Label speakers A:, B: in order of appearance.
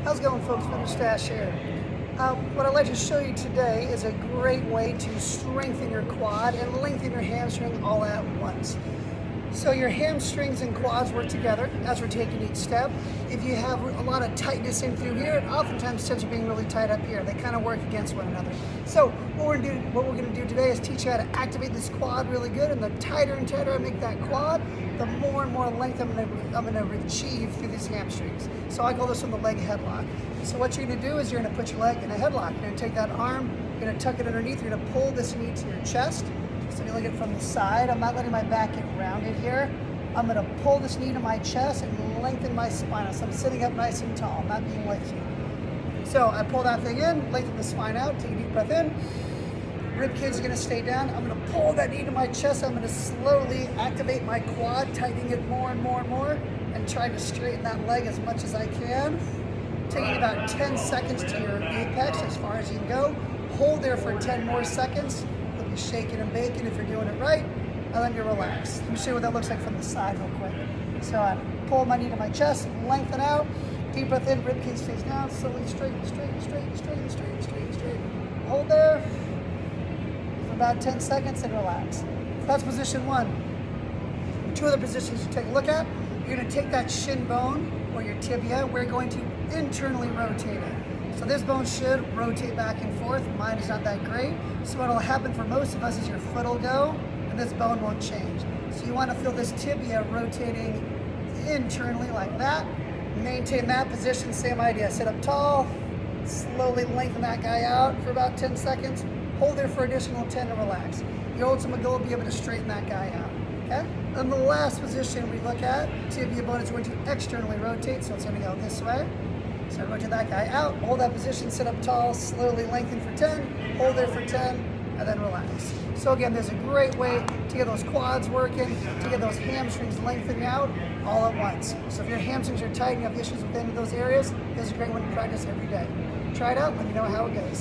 A: How's it going, folks? Voodoo Stache here. What I'd like to show you today is a great way to strengthen your quad and lengthen your hamstring all at once. So your hamstrings and quads work together as we're taking each step. If you have a lot of tightness in through here, oftentimes steps are being really tight up here. They kind of work against one another. So what we're going to do today is teach you how to activate this quad really good. And the tighter and tighter I make that quad, the more and more length I'm going to achieve through these hamstrings. So I call this one the leg headlock. So what you're going to do is you're going to put your leg in a headlock. You're going to take that arm, you're going to tuck it underneath, you're going to pull this knee to your chest. So you look at it from the side. I'm not letting my back get rounded here. I'm going to pull this knee to my chest and lengthen my spine. So I'm sitting up nice and tall, not being lazy. So I pull that thing in, lengthen the spine out, take a deep breath in. Rib cage is going to stay down. I'm going to pull that knee to my chest. I'm going to slowly activate my quad, tightening it more and more and more, and try to straighten that leg as much as I can. Taking about 10 seconds to your apex, as far as you can go. Hold there for 10 more seconds. You'll be shaking and baking if you're doing it right, and then you relax. Let me show you what that looks like from the side real quick. So I pull my knee to my chest, lengthen out, deep breath in, rib cage stays down, slowly straighten, straighten, straighten, straighten, straighten, straighten, straighten. Hold there for about 10 seconds and relax. That's position one. Two other positions you take a look at. You're going to take that shin bone or your tibia. We're going to internally rotate it. So this bone should rotate back and forth. Mine is not that great. So what will happen for most of us is your foot will go and this bone won't change. So you want to feel this tibia rotating internally like that. Maintain that position, same idea. Sit up tall, slowly lengthen that guy out for about 10 seconds. Hold there for additional 10 and relax. Your ultimate goal will be able to straighten that guy out. Okay? And the last position we look at, tibia bone is going to externally rotate, so it's going to go this way. So rotate that guy out, hold that position, sit up tall, slowly lengthen for 10, hold there for 10, and then relax. So again, there's a great way to get those quads working, to get those hamstrings lengthening out all at once. So if your hamstrings are tight and you have issues with any of those areas, this is a great one to practice every day. Try it out, let me know how it goes.